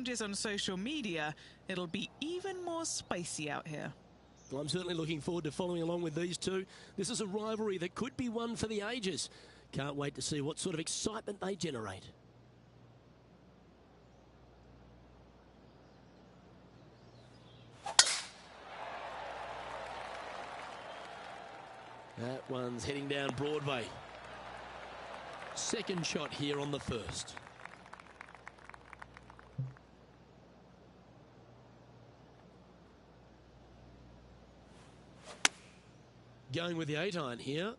changes on social media, it'll be even more spicy out here. Well, I'm certainly looking forward to following along with these two. This is a rivalry that could be one for the ages. Can't wait to see what sort of excitement they generate. That one's heading down Broadway. Second shot here on the first. Going with the 8-iron here.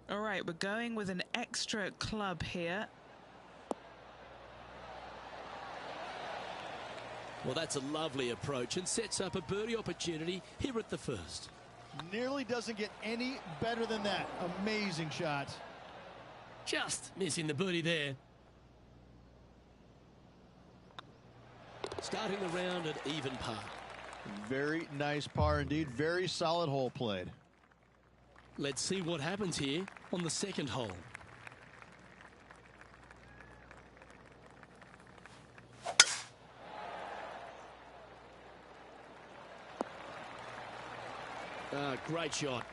All right, we're going with an extra club here. Well, that's a lovely approach and sets up a birdie opportunity here at the first. Nearly doesn't get any better than that. Amazing shot. Just missing the birdie there. Starting the round at even par. Very nice par indeed. Very solid hole played. Let's see what happens here on the second hole. Great shot.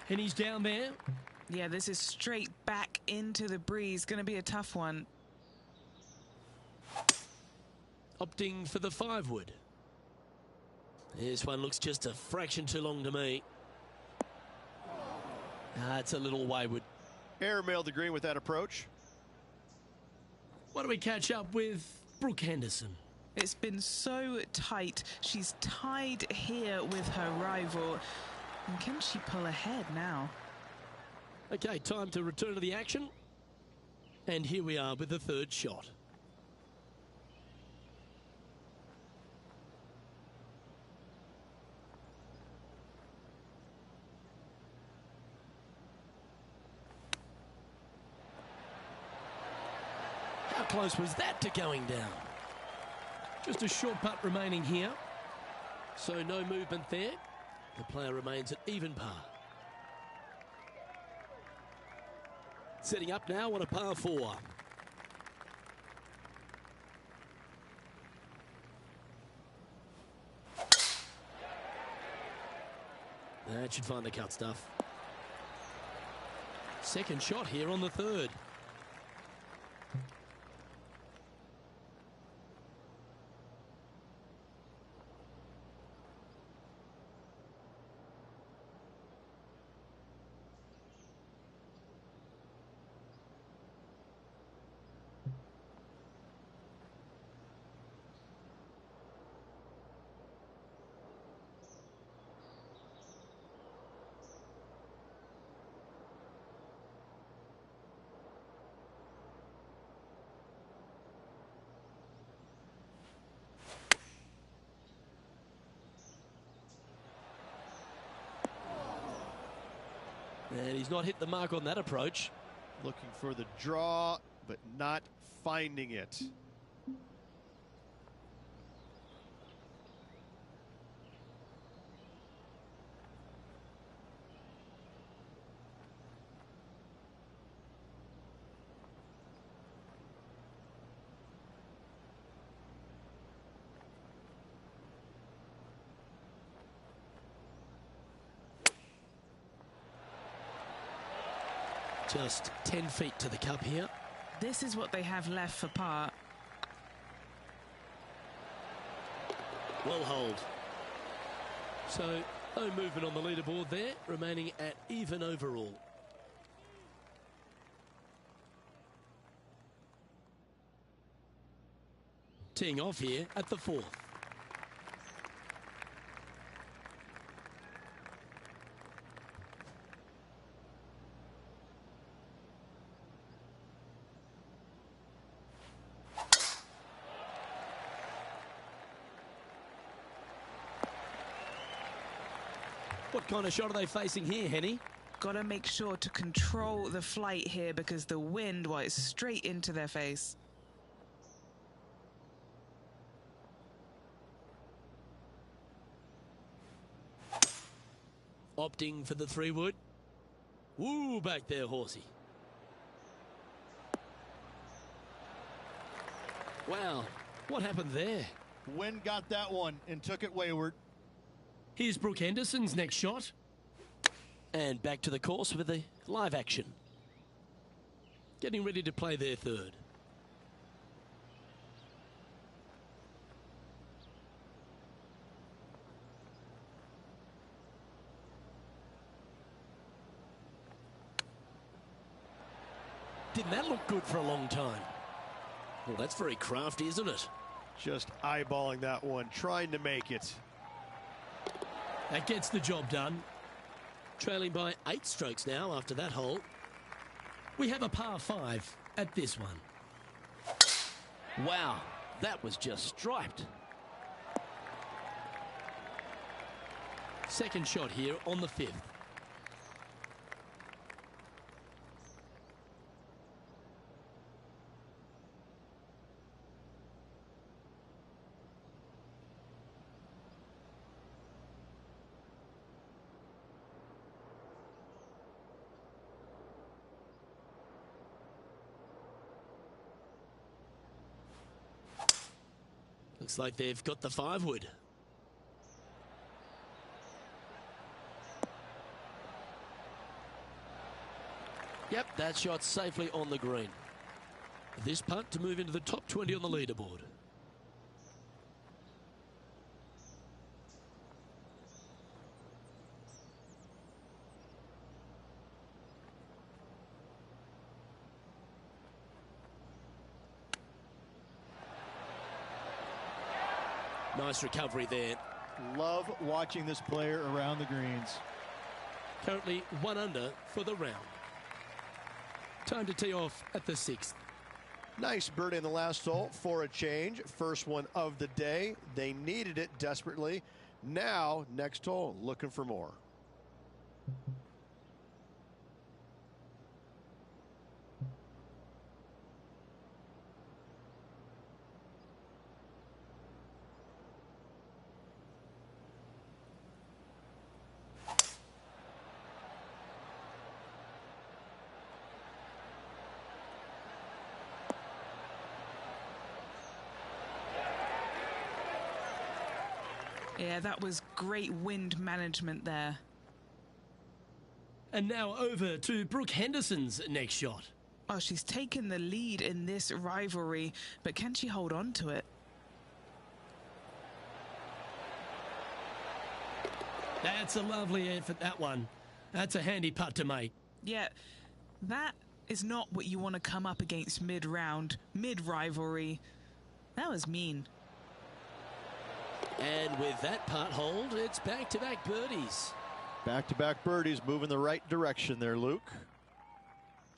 And he's down there. Yeah, this is straight back into the breeze. Going to be a tough one. Opting for the 5-wood. This one looks just a fraction too long to me. It's a little wayward. Airmailed the green with that approach. What do we catch up with Brooke Henderson? It's been so tight. She's tied here with her rival. And can she pull ahead now? Okay, time to return to the action. And here we are with the third shot. How close was that to going down? Just a short putt remaining here. So no movement there. The player remains at even par. Setting up now on a par 4. That should find the cut stuff. Second shot here on the third. And he's not hit the mark on that approach. Looking for the draw, but not finding it. Just 10 feet to the cup here. This is what they have left for par. Well hold. So no movement on the leaderboard there, remaining at even overall. Teeing off here at the 4th. What kind of shot are they facing here, Henny? Got to make sure to control the flight here because the wind, well, it's straight into their face. Opting for the 3-wood. Woo, back there, horsey. Wow, What happened there? Wynn got that one and took it wayward. Here's Brooke Henderson's next shot. And back to the course with the live action. Getting ready to play their third. Didn't that look good for a long time? Well, that's very crafty, isn't it? Just eyeballing that one, trying to make it. That gets the job done. Trailing by 8 strokes now after that hole. We have a par 5 at this one. Wow, that was just striped. Second shot here on the 5th. Looks like they've got the 5-wood. Yep, that shot's safely on the green. This putt to move into the top 20 on the leaderboard. Nice recovery there. Love watching this player around the greens. Currently 1 under for the round. Time to tee off at the 6th. Nice birdie in the last hole for a change. First one of the day. They needed it desperately. Now, next hole, looking for more. Yeah, that was great wind management there. And now over to Brooke Henderson's next shot. Oh, she's taken the lead in this rivalry, but can she hold on to it? That's a lovely effort, that one. That's a handy putt to make. Yeah, that is not what you want to come up against mid-round, mid-rivalry. That was mean. And with that putt hold, it's back-to-back birdies. Back-to-back birdies, moving the right direction there, Luke.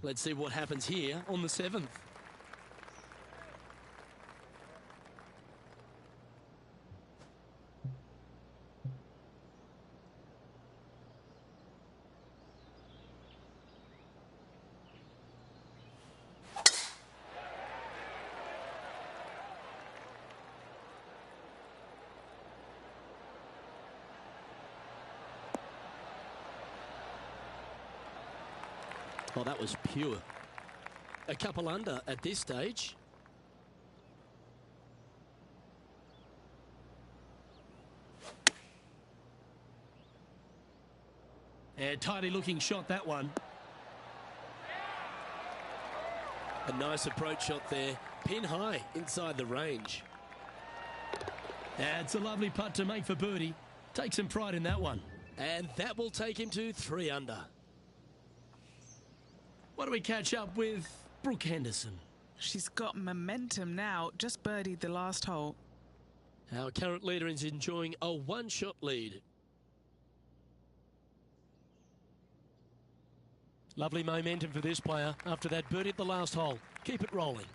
Let's see what happens here on the 7th. Oh, that was pure. A couple under at this stage. A tidy looking shot, that one. A nice approach shot there. Pin high inside the range. That's a lovely putt to make for birdie. Take some pride in that one. And that will take him to 3 under. What do we catch up with Brooke Henderson? She's got momentum now, just birdied the last hole. Our current leader is enjoying a 1-shot lead. Lovely momentum for this player after that birdie at the last hole. Keep it rolling.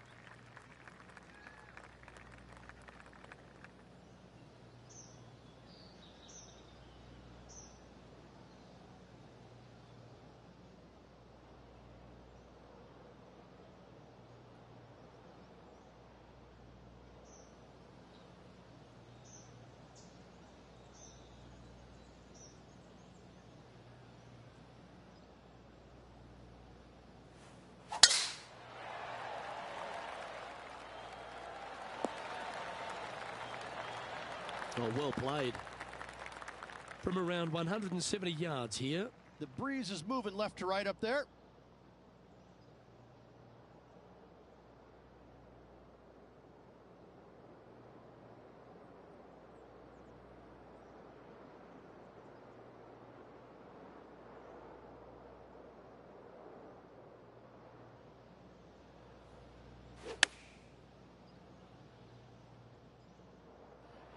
Oh, well played. From around 170 yards here. The breeze is moving left to right up there.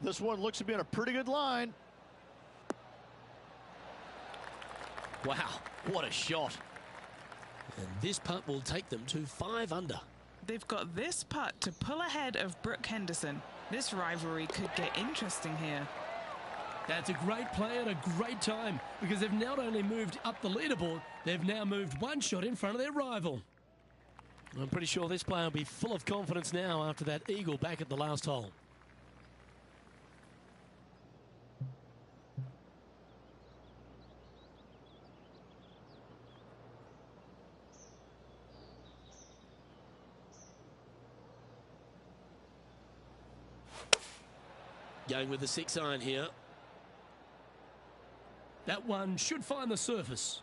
This one looks to be on a pretty good line. Wow, what a shot. And this putt will take them to 5 under. They've got this putt to pull ahead of Brooke Henderson. This rivalry could get interesting here. That's a great play at a great time, because they've not only moved up the leaderboard, they've now moved 1 shot in front of their rival. I'm pretty sure this player will be full of confidence now after that eagle back at the last hole. Going with the 6-iron here. That one should find the surface.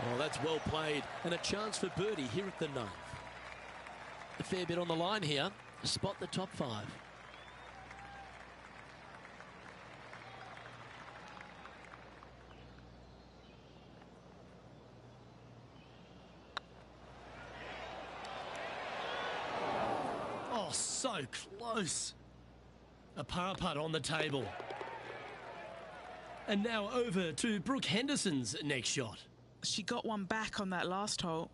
Oh, that's well played. And a chance for birdie here at the 9th. A fair bit on the line here. Spot the top 5. Oh, so close. A par putt on the table. And now over to Brooke Henderson's next shot. She got one back on that last hole.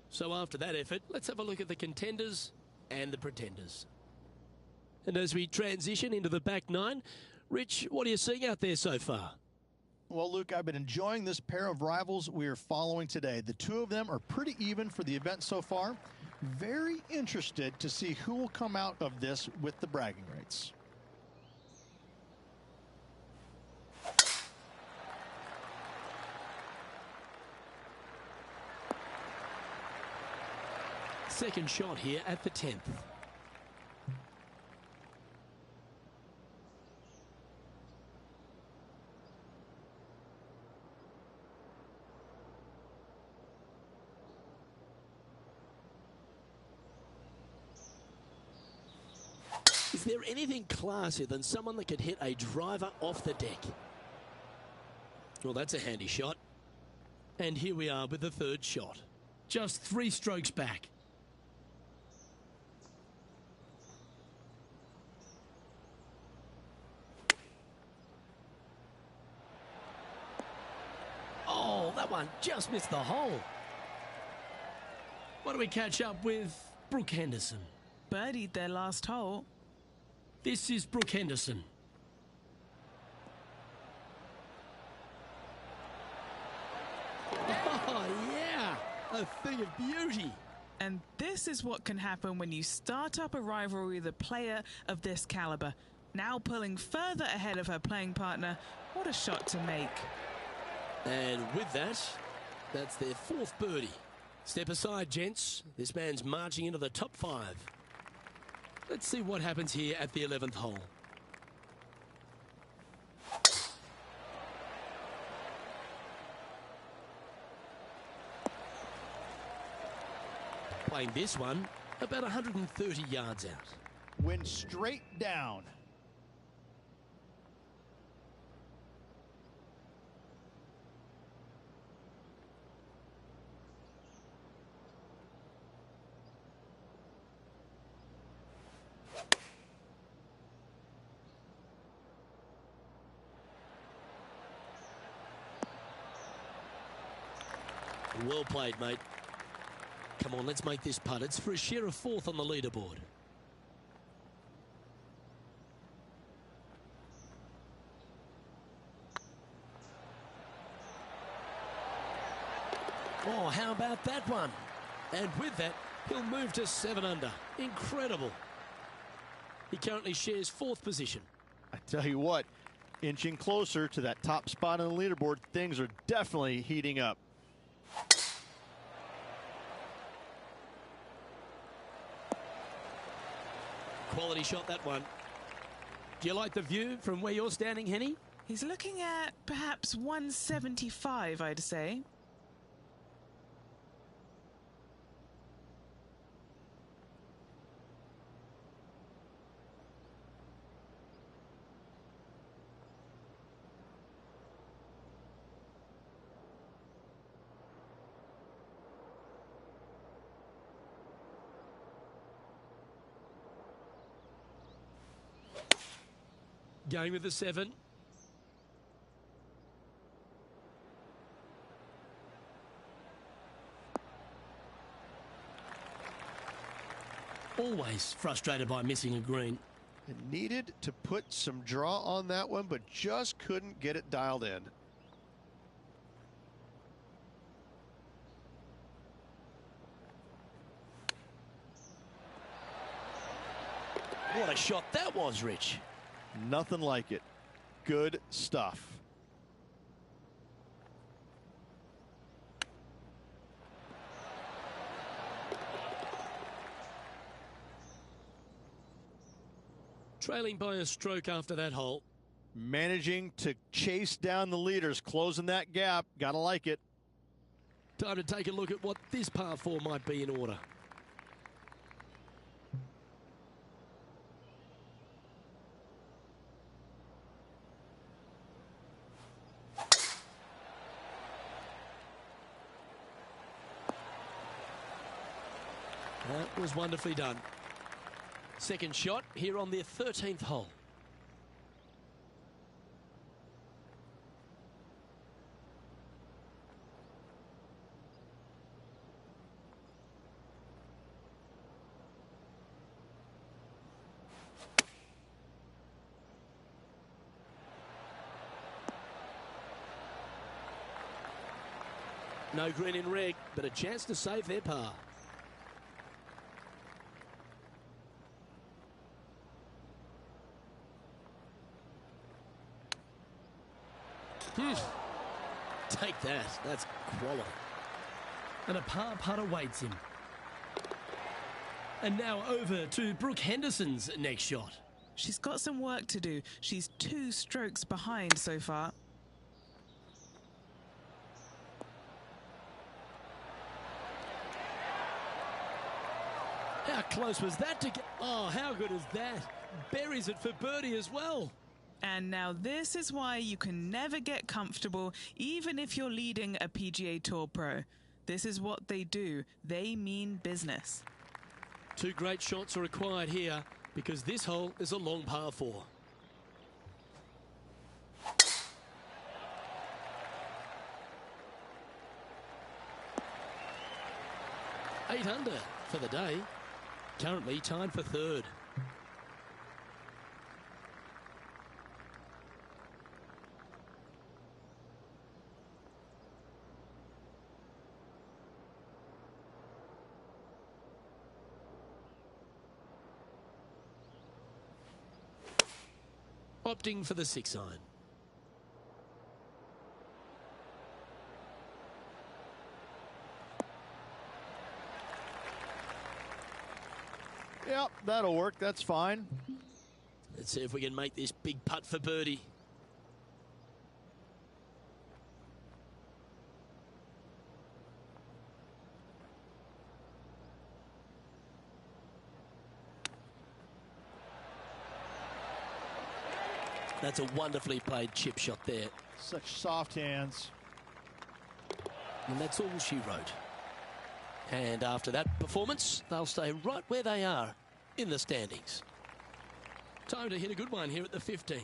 So after that effort, let's have a look at the contenders and the pretenders. And as we transition into the back 9, Rich, what are you seeing out there so far? Well, Luke, I've been enjoying this pair of rivals we are following today. The two of them are pretty even for the event so far. Very interested to see who will come out of this with the bragging rights. Second shot here at the 10th. Is there anything classier than someone that could hit a driver off the deck? Well, that's a handy shot. And here we are with the 3rd shot. Just 3 strokes back. Oh, that one just missed the hole. What do we catch up with Brooke Henderson? Birdied their last hole. This is Brooke Henderson. Oh, yeah, a thing of beauty. And this is what can happen when you start up a rivalry with a player of this caliber. Now pulling further ahead of her playing partner. What a shot to make. And with that, that's their 4th birdie. Step aside, gents. This man's marching into the top 5. Let's see what happens here at the 11th hole. Playing this one about 130 yards out. Went straight down. Well played, mate. Come on, let's make this putt. It's for a share of 4th on the leaderboard. Oh, how about that one? And with that, he'll move to 7 under. Incredible. He currently shares 4th position. I tell you what, inching closer to that top spot on the leaderboard, things are definitely heating up. Quality shot, that one. Do you like the view from where you're standing, Henny? He's looking at perhaps 175, I'd say. Going with the 7. Always frustrated by missing a green. It needed to put some draw on that one, but just couldn't get it dialed in. What a shot that was, Rich. Nothing like it. Good stuff. Trailing by a stroke after that hole. Managing to chase down the leaders, closing that gap. Gotta like it. Time to take a look at what this par 4 might be in order. That was wonderfully done. Second shot here on their 13th hole. No green in red, but a chance to save their par. Take that. That's quality. And a par putt awaits him. And now over to Brooke Henderson's next shot. She's got some work to do. She's 2 strokes behind so far. How close was that to get? Oh, how good is that? Buries it for birdie as well. And now this is why you can never get comfortable, even if you're leading a PGA Tour pro. This is what they do. They mean business. 2 great shots are required here because this hole is a long par 4. Eight under for the day. Currently tied for 3rd. Opting for the 6 iron. Yep, that'll work. That's fine. Let's see if we can make this big putt for birdie. That's a wonderfully played chip shot there. Such soft hands. And that's all she wrote. And after that performance, they'll stay right where they are in the standings. Time to hit a good one here at the 15th.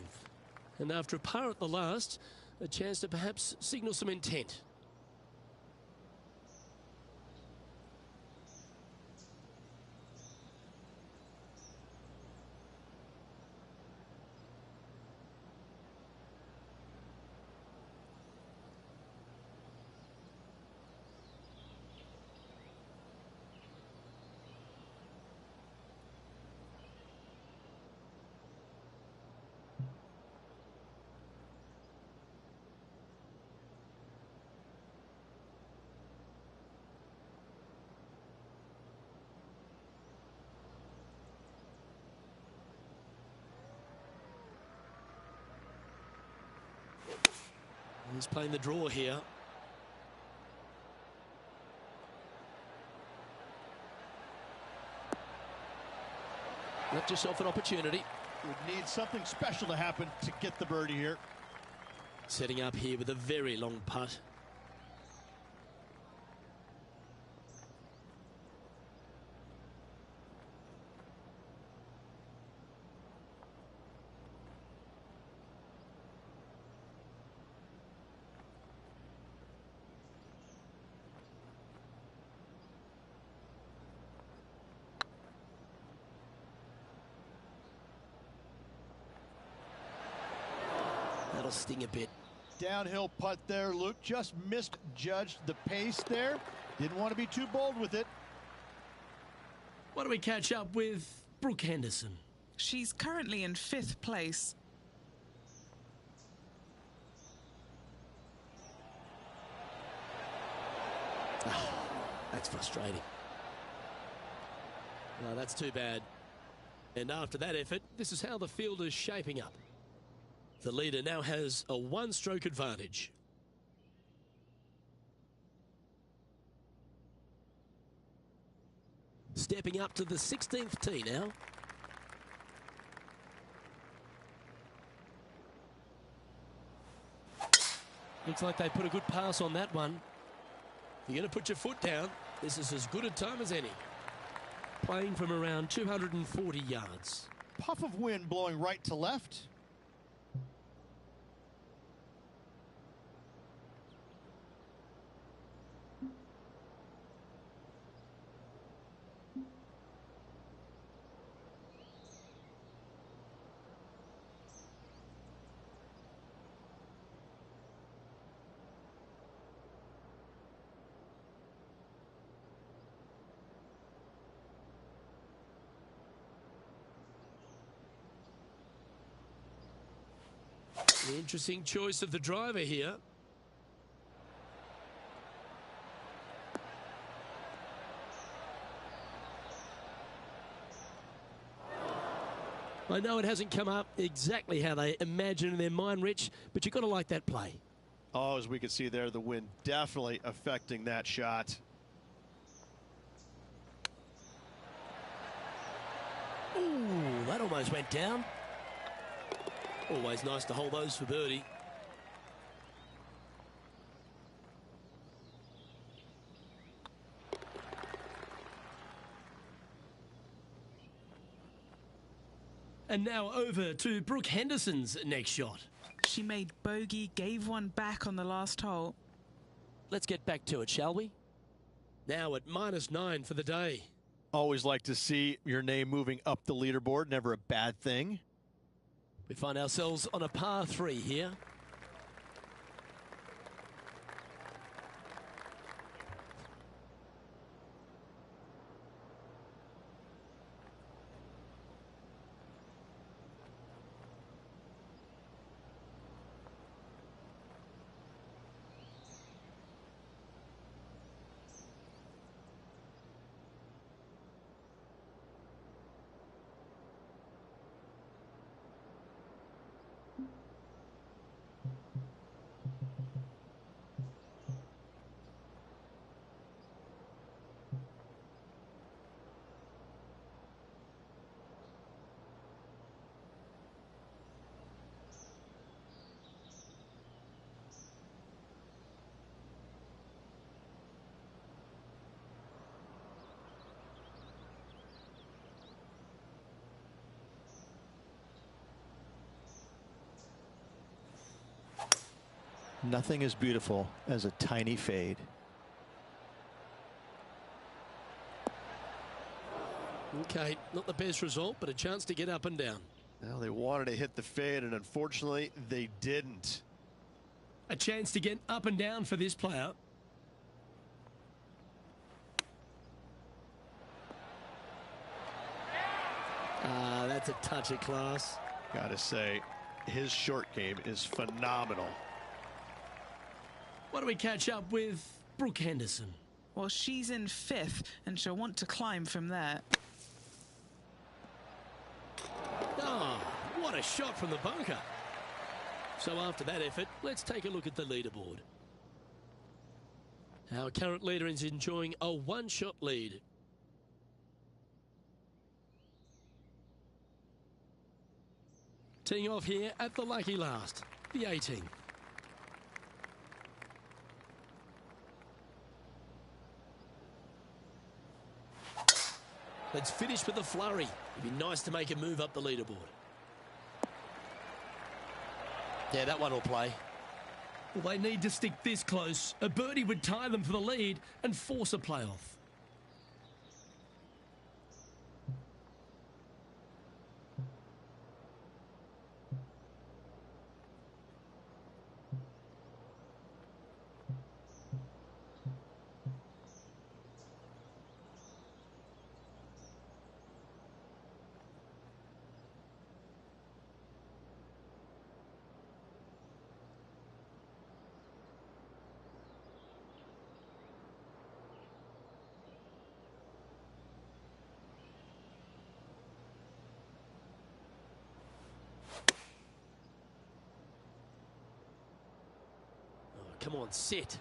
And after a par at the last, a chance to perhaps signal some intent. He's playing the draw here. Left yourself an opportunity. Would need something special to happen to get the birdie here. Setting up here with a very long putt. That'll sting a bit. Downhill putt there. Luke just misjudged the pace there. Didn't want to be too bold with it. Why don't we catch up with Brooke Henderson? She's currently in 5th place. That's frustrating. No, that's too bad. And after that effort, this is how the field is shaping up. The leader now has a 1-stroke advantage. Stepping up to the 16th tee now. Looks like they put a good pass on that one. You're going to put your foot down. This is as good a time as any. Playing from around 240 yards. Puff of wind blowing right to left. The interesting choice of the driver here. I know it hasn't come up exactly how they imagine in their mind, Rich, but you've got to like that play. Oh, as we can see there, the wind definitely affecting that shot. Ooh, that almost went down. Always nice to hold those for birdie. And now over to Brooke Henderson's next shot. She made bogey, gave one back on the last hole. Let's get back to it, shall we? Now at -9 for the day. Always like to see your name moving up the leaderboard. Never a bad thing. We find ourselves on a par 3 here. Nothing as beautiful as a tiny fade. Okay, not the best result, but a chance to get up and down. Well, they wanted to hit the fade, and unfortunately, they didn't. A chance to get up and down for this player. That's a touch of class. Gotta say, his short game is phenomenal. Why don't we catch up with Brooke Henderson? Well, she's in 5th, and she'll want to climb from there. Oh, what a shot from the bunker. So after that effort, let's take a look at the leaderboard. Our current leader is enjoying a one-shot lead. Teeing off here at the lucky last, the 18. Let's finish with a flurry. It'd be nice to make a move up the leaderboard. Yeah, that one will play. Well, they need to stick this close. A birdie would tie them for the lead and force a playoff. Come on, sit.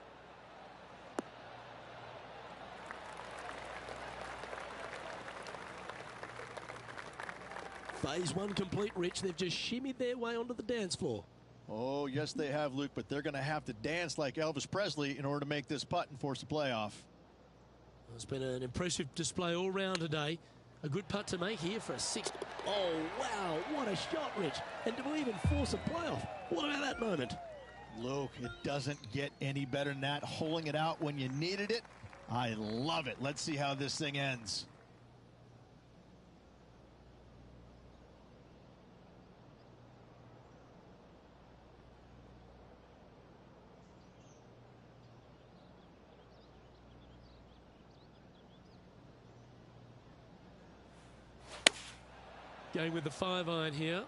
Phase one complete, Rich. They've just shimmied their way onto the dance floor. Oh, yes, they have, Luke, but they're going to have to dance like Elvis Presley in order to make this putt and force a playoff. It's been an impressive display all round today. A good putt to make here for a 6. Oh, wow, what a shot, Rich. And to even force a playoff. What about that moment? Luke, it doesn't get any better than that. Holding it out when you needed it. I love it. Let's see how this thing ends. Going with the 5-iron here.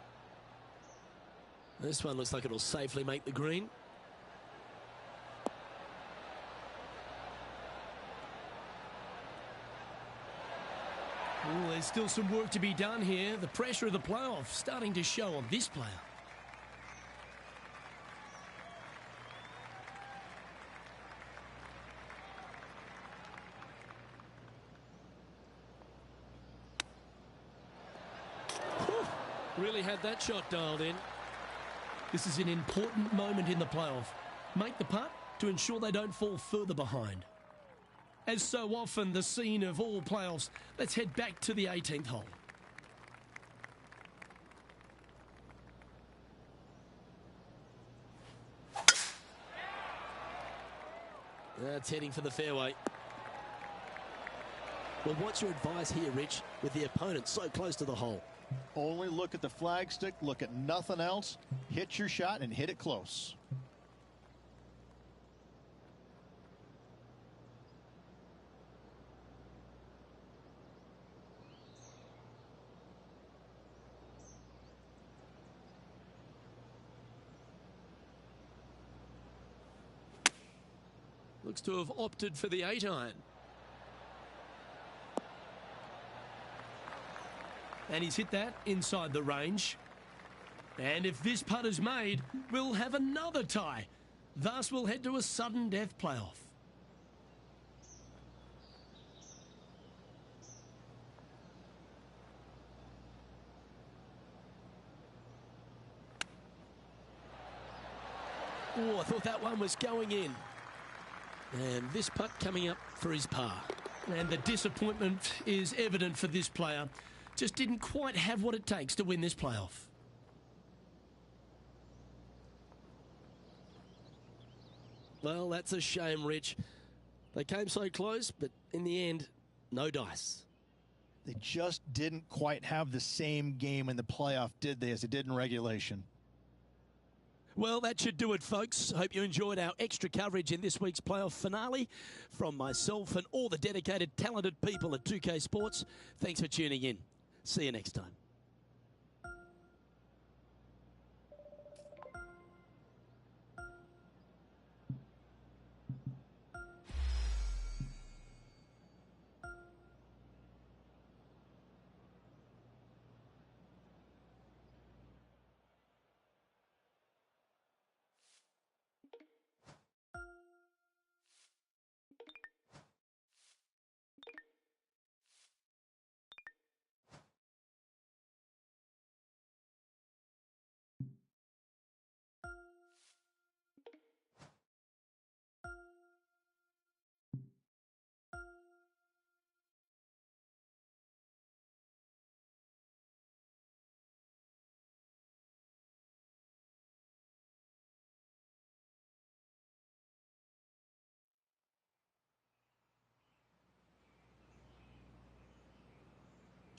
This one looks like it'll safely make the green. Ooh, there's still some work to be done here. The pressure of the playoff starting to show on this player. Really had that shot dialed in. This is an important moment in the playoff. Make the putt to ensure they don't fall further behind. As so often the scene of all playoffs, let's head back to the 18th hole. That's heading for the fairway. Well, what's your advice here, Rich, with the opponent so close to the hole? Only look at the flagstick, look at nothing else, hit your shot and hit it close. Looks to have opted for the 8-iron. And he's hit that inside the range. And if this putt is made, we'll have another tie. Thus, we'll head to a sudden death playoff. Oh, I thought that one was going in. And this putt coming up for his par. And the disappointment is evident for this player. Just didn't quite have what it takes to win this playoff. Well, that's a shame, Rich. They came so close, but in the end, no dice. They just didn't quite have the same game in the playoff, did they, as they did in regulation. Well, that should do it, folks. Hope you enjoyed our extra coverage in this week's playoff finale. From myself and all the dedicated, talented people at 2K Sports, thanks for tuning in. See you next time.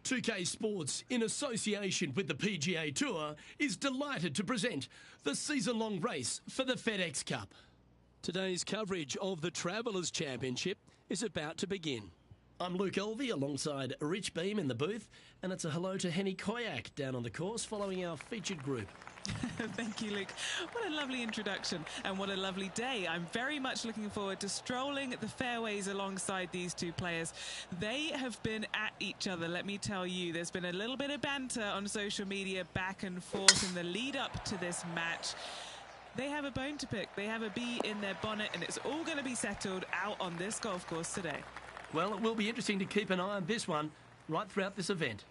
2K Sports, in association with the PGA Tour, is delighted to present the season-long race for the FedEx Cup. Today's coverage of the Travelers Championship is about to begin. I'm Luke Elvey alongside Rich Beam in the booth, and it's a hello to Henny Koyak down on the course following our featured group. Thank you, Luke. What a lovely introduction and what a lovely day. I'm very much looking forward to strolling the fairways alongside these two players. They have been at each other, let me tell you. There's been a little bit of banter on social media back and forth in the lead up to this match. They have a bone to pick. They have a bee in their bonnet, and it's all going to be settled out on this golf course today. Well, it will be interesting to keep an eye on this one right throughout this event.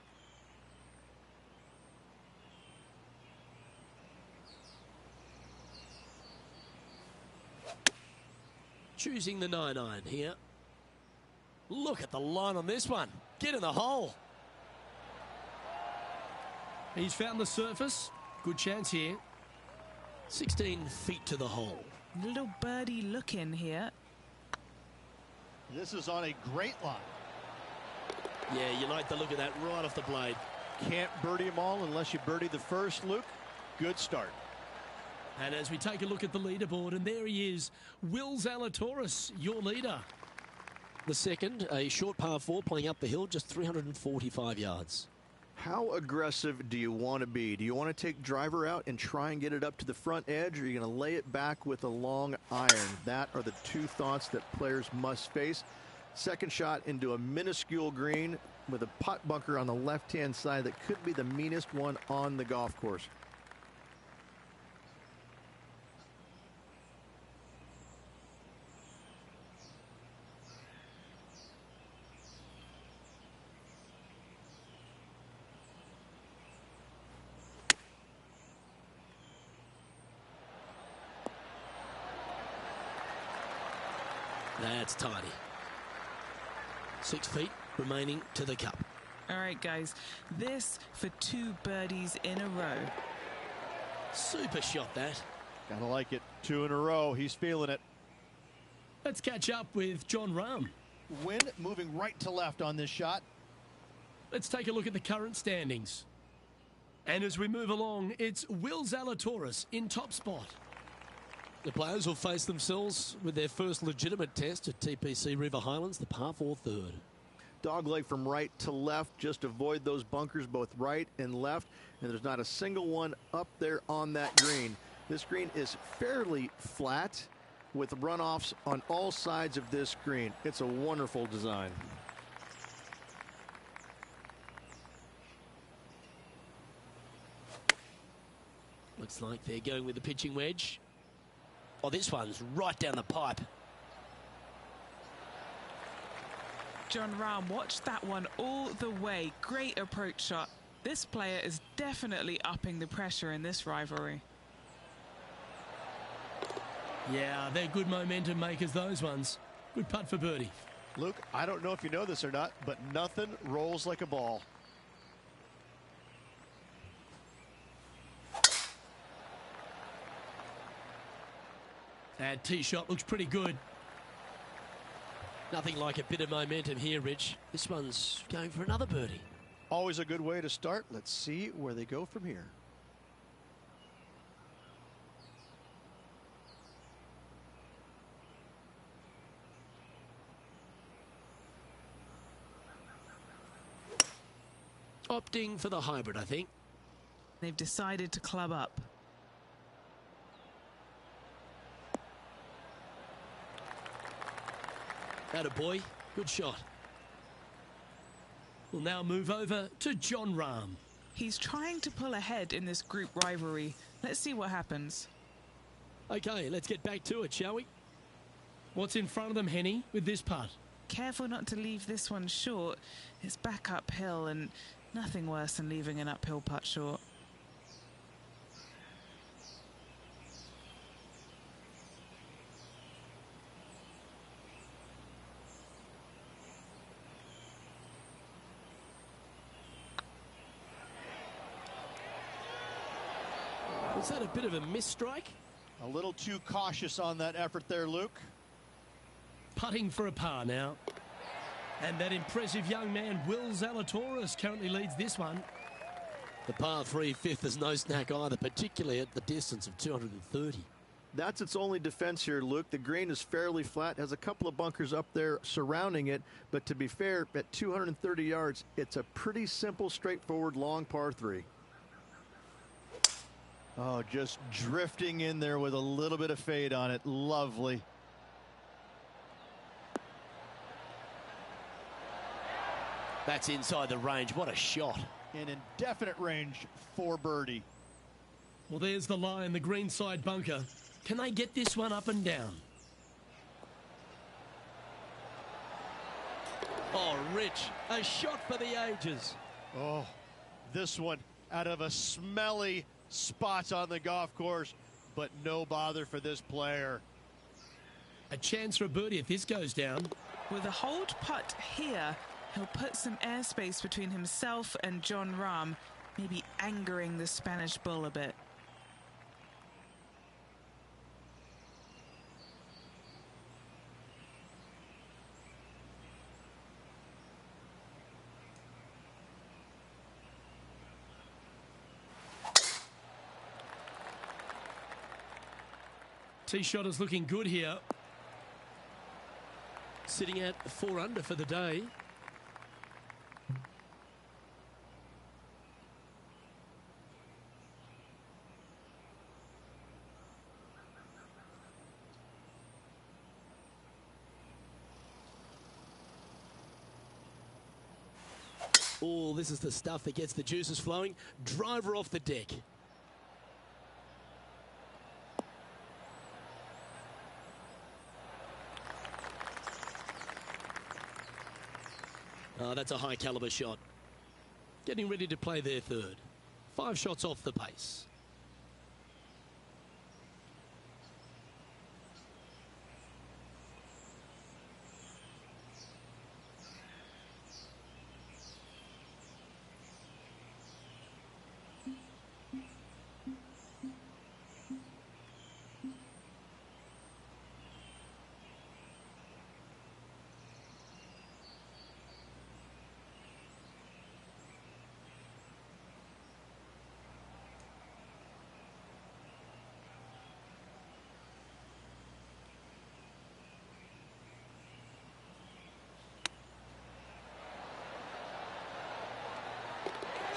Choosing the 9-iron here. Look at the line on this one. Get in the hole. He's found the surface. Good chance here. 16 feet to the hole. Little birdie look in here. This is on a great line. Yeah, you like the look of that right off the blade. Can't birdie them all unless you birdie the first, Luke. Good start. And as we take a look at the leaderboard, and there he is, Will Zalatoris, your leader. The second, a short par 4 playing up the hill, just 345 yards. How aggressive do you want to be? Do you want to take driver out and try and get it up to the front edge, or are you going to lay it back with a long iron? That are the two thoughts that players must face. Second shot into a minuscule green with a putt bunker on the left-hand side that could be the meanest one on the golf course. That's tidy. 6 feet remaining to the cup. All right, guys, this for 2 birdies in a row. Super shot, that. Gotta like it. 2 in a row. He's feeling it. Let's catch up with Jon Rahm. Wind moving right to left on this shot. Let's take a look at the current standings. And as we move along, it's Will Zalatoris in top spot. The players will face themselves with their first legitimate test at TPC River Highlands, the par 4 third. Dogleg from right to left. Just avoid those bunkers both right and left. And there's not a single one up there on that green. This green is fairly flat with runoffs on all sides of this green. It's a wonderful design. Looks like they're going with the pitching wedge. Oh, this one's right down the pipe. Jon Rahm watched that one all the way. Great approach shot. This player is definitely upping the pressure in this rivalry. Yeah, they're good momentum makers, those ones. Good putt for birdie. Luke, I don't know if you know this or not, but nothing rolls like a ball. That tee shot looks pretty good. Nothing like a bit of momentum here, Rich. This one's going for another birdie. Always a good way to start. Let's see where they go from here. Opting for the hybrid, I think. They've decided to club up. Attaboy, good shot. We'll now move over to Jon Rahm. He's trying to pull ahead in this group rivalry. Let's see what happens. Okay, let's get back to it, shall we? What's in front of them, Henny, with this putt? Careful not to leave this one short. It's back uphill, and nothing worse than leaving an uphill putt short. Was that a bit of a miss strike? A little too cautious on that effort there, Luke. Putting for a par now. And that impressive young man, Will Zalatoris, currently leads this one. The par 3 fifth is no snack either, particularly at the distance of 230. That's its only defense here, Luke. The green is fairly flat, has a couple of bunkers up there surrounding it, but to be fair, at 230 yards, it's a pretty simple, straightforward, long par 3. Oh, just drifting in there with a little bit of fade on it. Lovely. That's inside the range. What a shot. In indefinite range for birdie. Well, there's the line, the green side bunker. Can they get this one up and down? Oh, Rich, a shot for the ages. Oh, this one out of a smelly spot on the golf course, but no bother for this player. A chance for a birdie if this goes down. With a hold putt here, he'll put some airspace between himself and Jon Rahm, maybe angering the Spanish bull a bit. Tee shot is looking good here. Sitting at 4 under for the day. Oh, this is the stuff that gets the juices flowing. Driver off the deck. Oh, that's a high caliber shot. Getting ready to play their third. 5 shots off the pace.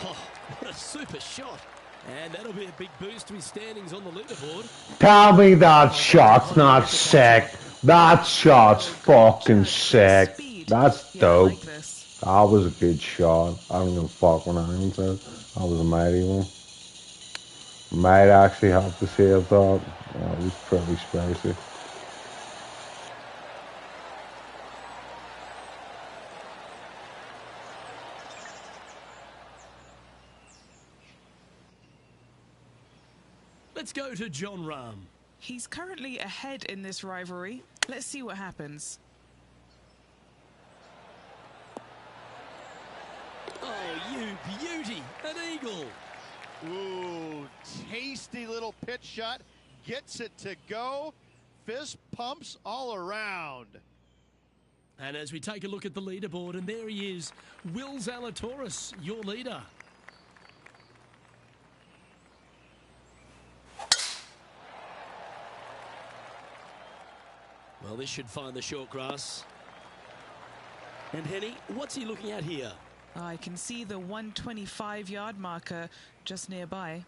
Oh, what a super shot. And that'll be a big boost to his standings on the leaderboard. Tell me that shot's not sick. That shot's fucking sick. That's dope. That was a good shot. I don't give a fuck what anyone says. That was a mighty one. Might actually have to save that. It was pretty spicy. Let's go to Jon Rahm. He's currently ahead in this rivalry. Let's see what happens. Oh, you beauty. An eagle. Ooh, tasty little pitch shot. Gets it to go. Fist pumps all around. And as we take a look at the leaderboard, and there he is, Will Zalatoris, your leader. Well, this should find the short grass. And Henny, what's he looking at here? I can see the 125-yard marker just nearby.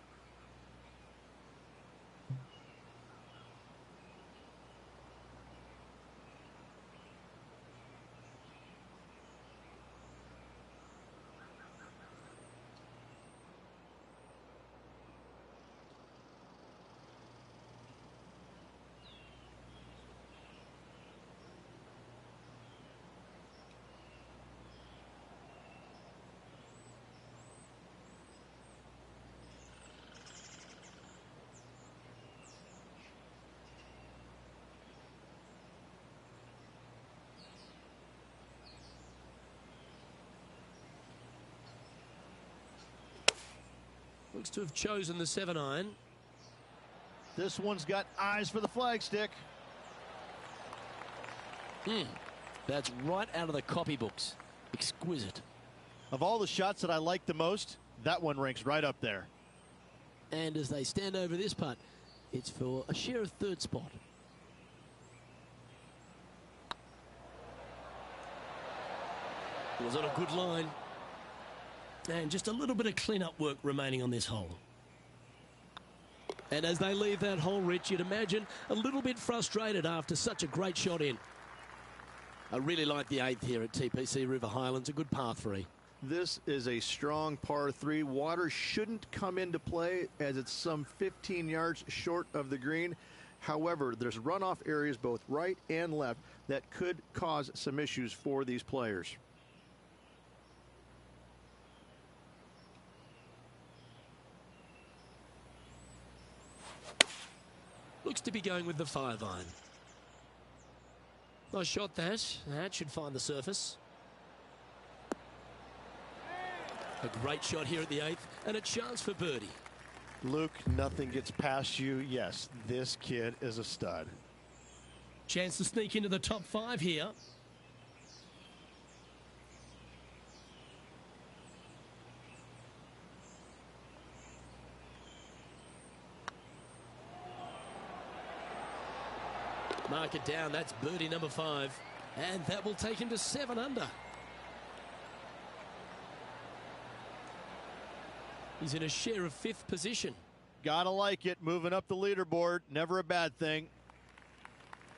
Looks to have chosen the 7-iron. This one's got eyes for the flagstick. That's right out of the copybooks. Exquisite. Of all the shots that I like the most, that one ranks right up there. And as they stand over this putt, it's for a share of third spot. It was on a good line. And just a little bit of clean-up work remaining on this hole. And as they leave that hole, Rich, you'd imagine a little bit frustrated after such a great shot in. I really like the 8th here at TPC River Highlands, a good par 3. This is a strong par 3. Water shouldn't come into play as it's some 15 yards short of the green. However, there's runoff areas both right and left that could cause some issues for these players. Looks to be going with the 5-iron. Nice shot that. That should find the surface. A great shot here at the 8th, and a chance for birdie. Luke, nothing gets past you. Yes, this kid is a stud. Chance to sneak into the top 5 here. Mark it down. That's birdie number 5. And that will take him to 7 under. He's in a share of 5th position. Gotta like it. Moving up the leaderboard. Never a bad thing.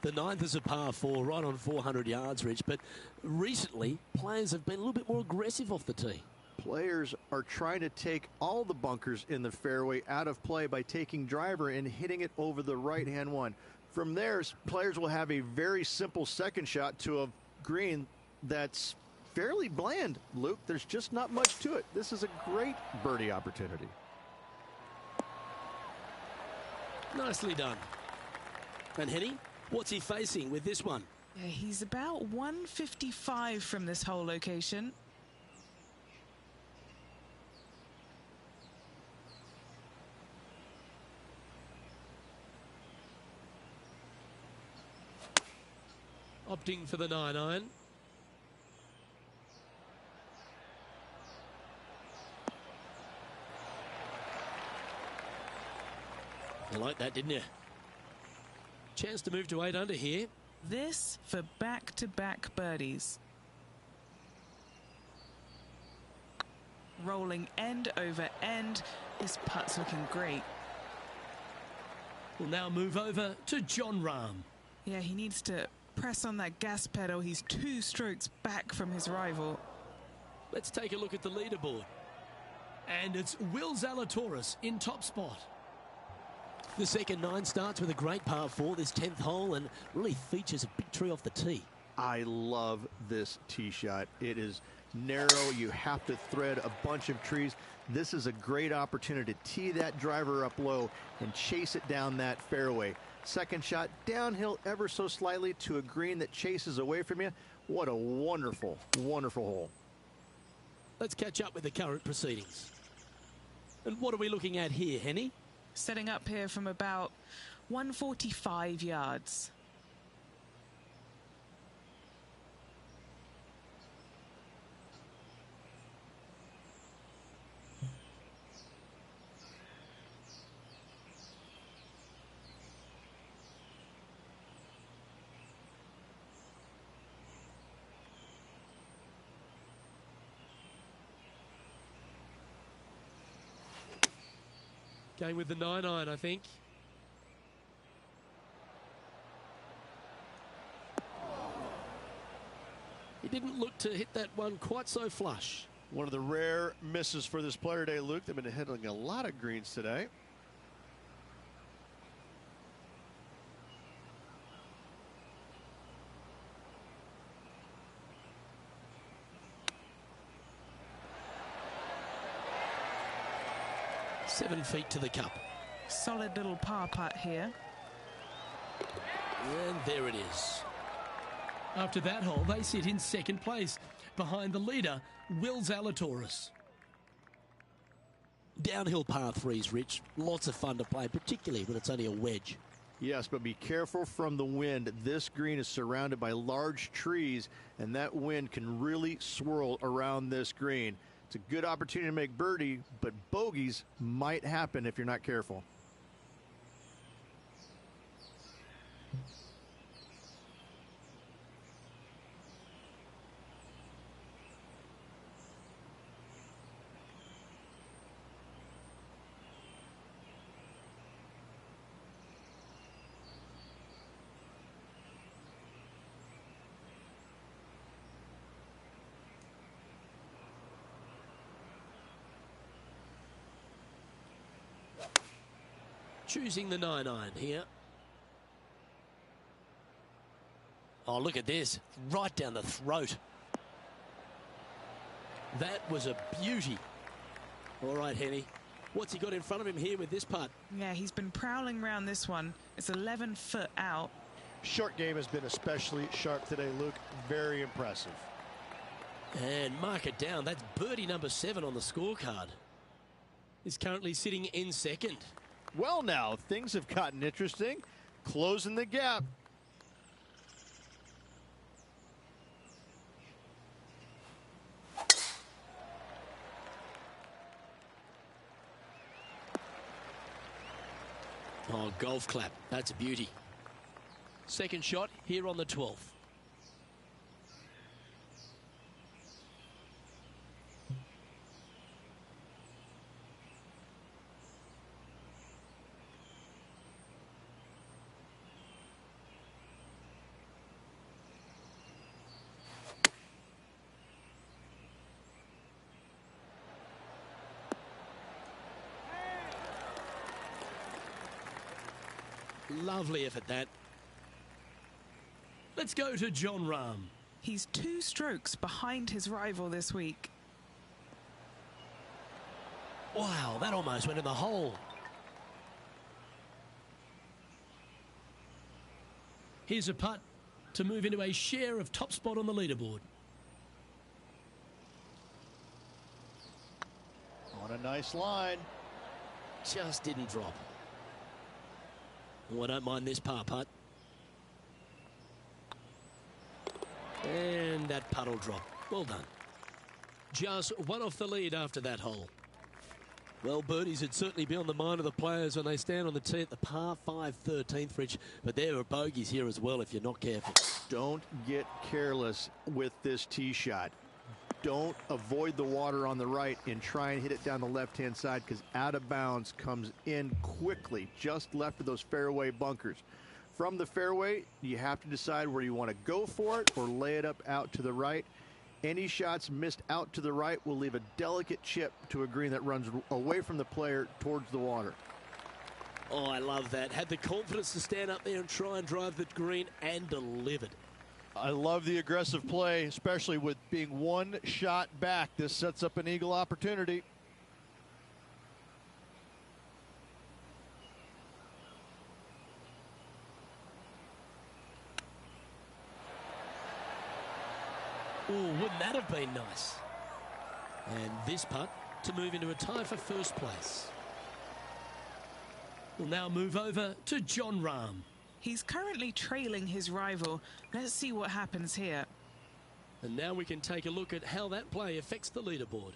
The 9th is a par 4, right on 400 yards, Rich. But recently, players have been a little bit more aggressive off the tee. Players are trying to take all the bunkers in the fairway out of play by taking driver and hitting it over the right-hand one. From there, players will have a very simple second shot to a green that's fairly bland, Luke. There's just not much to it. This is a great birdie opportunity. Nicely done. And Henny, what's he facing with this one? Yeah, he's about 155 from this hole location. Opting for the 9-iron. You like that, didn't you? Chance to move to 8 under here. This for back-to-back birdies. Rolling end over end. This putt's looking great. We'll now move over to Jon Rahm. Yeah, he needs to press on that gas pedal. He's 2 strokes back from his rival. Let's take a look at the leaderboard. And it's Will Zalatoris in top spot. The second 9 starts with a great par 4, this 10th hole, and really features a big tree off the tee. I love this tee shot. It is narrow. You have to thread a bunch of trees. This is a great opportunity to tee that driver up low and chase it down that fairway. Second shot downhill ever so slightly to a green that chases away from you. What a wonderful, wonderful hole. Let's catch up with the current proceedings. And what are we looking at here, Henny? Setting up here from about 145 yards. Going with the 9-iron, I think. He didn't look to hit that one quite so flush. One of the rare misses for this player today, Luke. They've been hitting a lot of greens today. Seven feet to the cup. Solid little par putt here. And there it is. After that hole, they sit in second place, behind the leader, Will Zalatoris. Downhill par 3s, Rich. Lots of fun to play, particularly when it's only a wedge. Yes, but be careful from the wind. This green is surrounded by large trees, and that wind can really swirl around this green. It's a good opportunity to make birdie, but bogeys might happen if you're not careful. Choosing the 9-iron here. Oh, look at this. Right down the throat. That was a beauty. All right, Henny. What's he got in front of him here with this putt? Yeah, he's been prowling around this one. It's 11 foot out. Short game has been especially sharp today, Luke. Very impressive. And mark it down. That's birdie number 7 on the scorecard. He's currently sitting in second. Well, now, things have gotten interesting. Closing the gap. Oh, golf clap. That's a beauty. Second shot here on the 12th. Lovely effort, that. Let's go to Jon Rahm. He's 2 strokes behind his rival this week. Wow, that almost went in the hole. Here's a putt to move into a share of top spot on the leaderboard. On a nice line. Just didn't drop. Oh, I don't mind this par putt. And that putt will drop. Well done. Just one off the lead after that hole. Well, birdies would certainly be on the mind of the players when they stand on the tee at the par 5 13th, Rich. But there are bogeys here as well if you're not careful. Don't get careless with this tee shot. Don't avoid the water on the right and try and hit it down the left-hand side, because out of bounds comes in quickly, just left of those fairway bunkers. From the fairway, you have to decide where you want to go for it or lay it up out to the right. Any shots missed out to the right will leave a delicate chip to a green that runs away from the player towards the water. Oh, I love that. Had the confidence to stand up there and try and drive the green, and delivered. I love the aggressive play, especially with being 1 shot back. This sets up an eagle opportunity. Oh, wouldn't that have been nice? And this putt to move into a tie for first place. We'll now move over to Jon Rahm. He's currently trailing his rival. Let's see what happens here. And now we can take a look at how that play affects the leaderboard.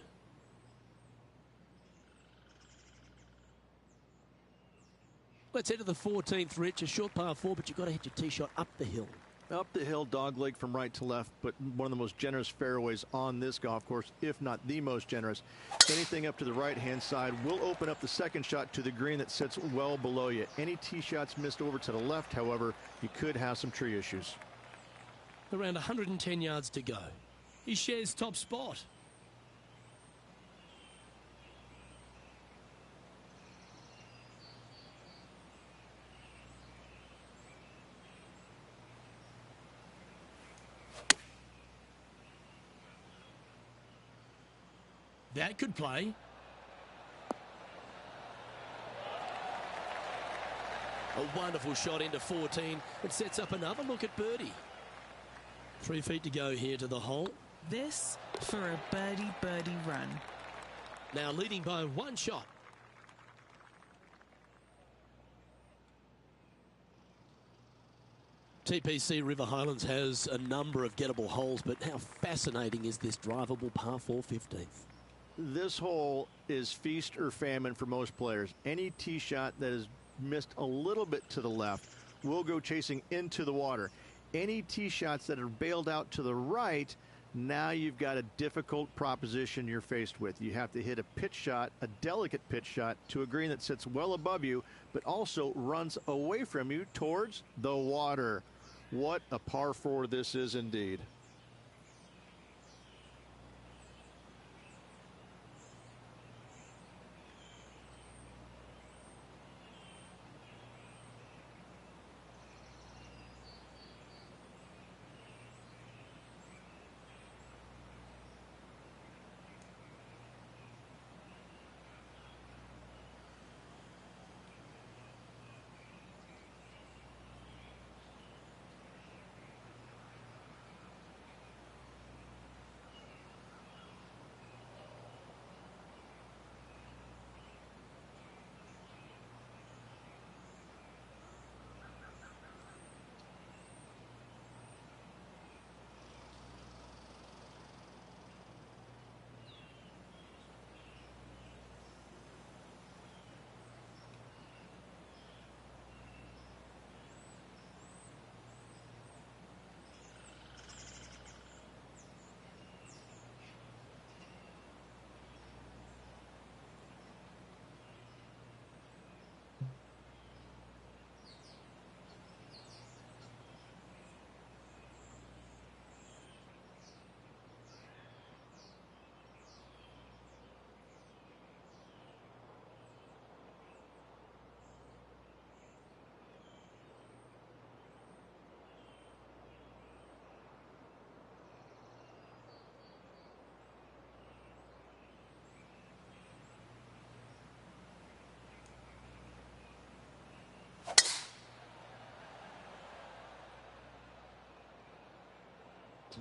Let's head to the 14th, Rich. A short par 4, but you've got to hit your tee shot up the hill. Up the hill, dogleg from right to left, but one of the most generous fairways on this golf course, if not the most generous. Anything up to the right-hand side will open up the second shot to the green that sits well below you. Any tee shots missed over to the left, however, you could have some tree issues. Around 110 yards to go. He shares top spot. That could play. A wonderful shot into 14. It sets up another look at birdie. 3 feet to go here to the hole. This for a birdie run. Now leading by 1 shot. TPC River Highlands has a number of gettable holes, but how fascinating is this drivable par 4 15th? This hole is feast or famine for most players. Any tee shot that is missed a little bit to the left will go chasing into the water. Any tee shots that are bailed out to the right, now you've got a difficult proposition you're faced with. You have to hit a pitch shot, a delicate pitch shot, to a green that sits well above you, but also runs away from you towards the water. What a par 4 this is indeed.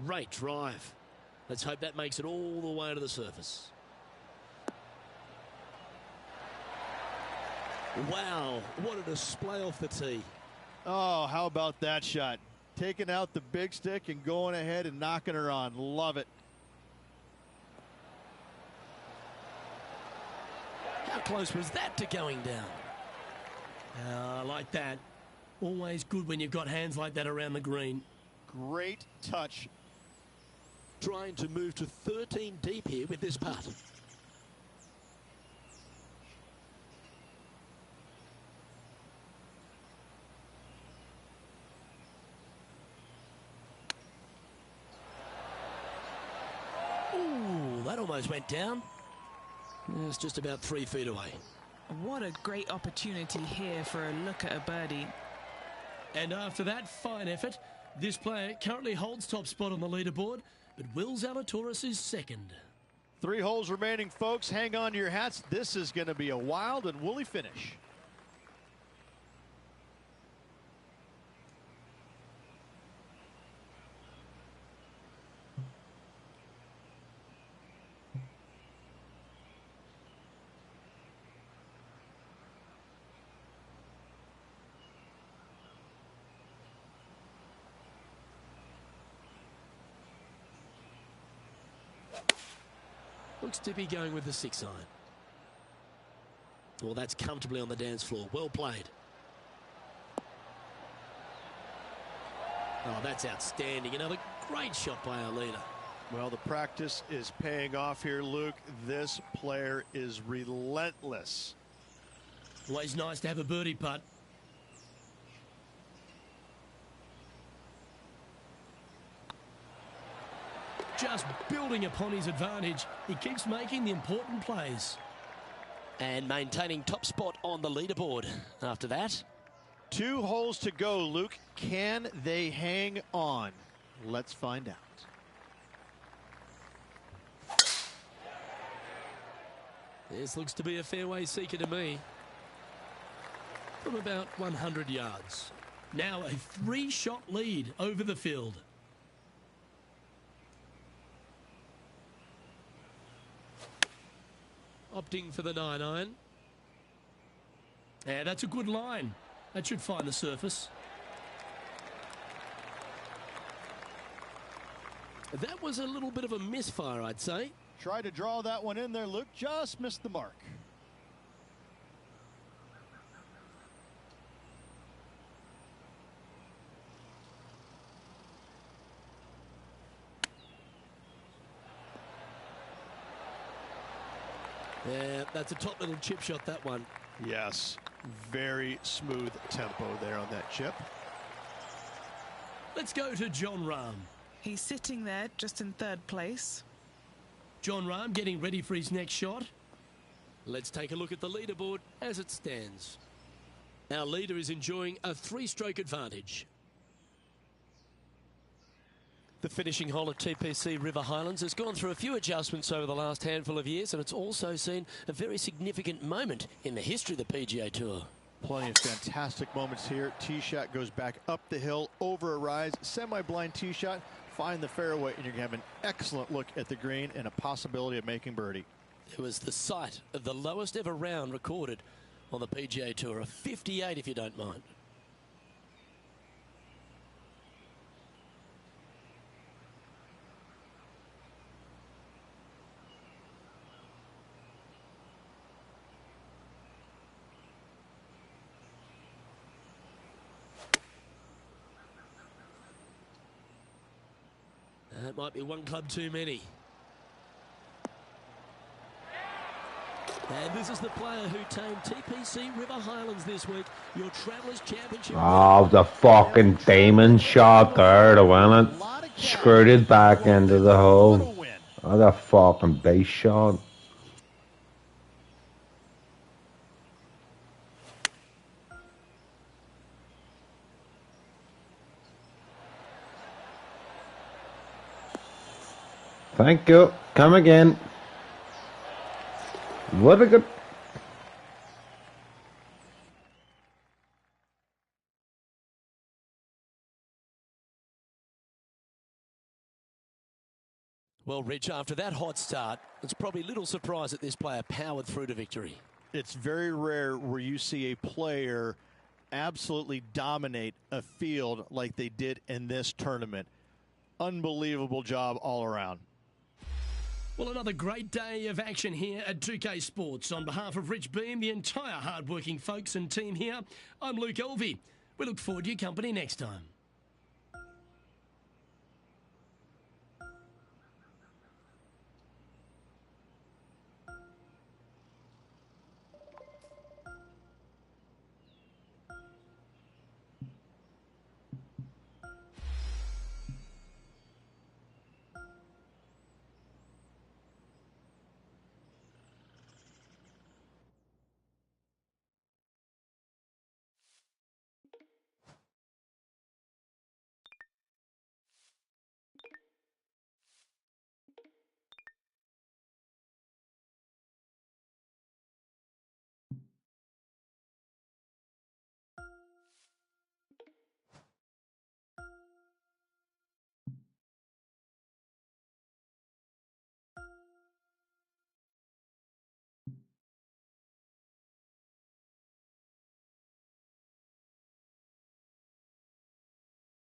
Great drive. Let's hope that makes it all the way to the surface. Wow, what a display off the tee. Oh, how about that shot? Taking out the big stick and going ahead and knocking her on. Love it. How close was that to going down? I like that. Always good when you've got hands like that around the green. Great touch. Trying to move to 13 deep here with this putt. Ooh, that almost went down. It's just about 3 feet away. What a great opportunity here for a look at a birdie. And after that fine effort, this player currently holds top spot on the leaderboard, but Will Zalatoris is second. 3 holes remaining, folks. Hang on to your hats. This is going to be a wild and woolly finish. Looks to be going with the 6-iron. Well, that's comfortably on the dance floor. Well played. Oh, that's outstanding. Another great shot by our leader. Well, the practice is paying off here, Luke. This player is relentless. Always nice to have a birdie putt. Just building upon his advantage. He keeps making the important plays. And maintaining top spot on the leaderboard after that. 2 holes to go, Luke. Can they hang on? Let's find out. This looks to be a fairway seeker to me. From about 100 yards. Now a 3-shot lead over the field. Opting for the 9-iron. Yeah, that's a good line. That should find the surface. That was a little bit of a misfire, I'd say. Tried to draw that one in there, Luke, just missed the mark. Yeah, that's a top little chip shot, that one. Yes, very smooth tempo there on that chip. Let's go to Jon Rahm. He's sitting there just in third place. Jon Rahm getting ready for his next shot. Let's take a look at the leaderboard as it stands. Our leader is enjoying a 3-stroke advantage. The finishing hole at TPC River Highlands has gone through a few adjustments over the last handful of years, and it's also seen a very significant moment in the history of the PGA Tour. Plenty of fantastic moments here. Tee shot goes back up the hill, over a rise, semi-blind tee shot, find the fairway, and you're going to have an excellent look at the green and a possibility of making birdie. It was the site of the lowest ever round recorded on the PGA Tour, a 58 if you don't mind. That might be one club too many. And this is the player who tamed TPC River Highlands this week, your Travelers Championship. Oh, the fucking demon shot there to win it. Screwed it back into the hole. Oh, the fucking base shot. Thank you. Come again. What a good... Well, Rich, after that hot start, it's probably little surprise that this player powered through to victory. It's very rare where you see a player absolutely dominate a field like they did in this tournament. Unbelievable job all around. Well, another great day of action here at 2K Sports. On behalf of Rich Beam, the entire hard-working folks and team here, I'm Luke Elvey. We look forward to your company next time.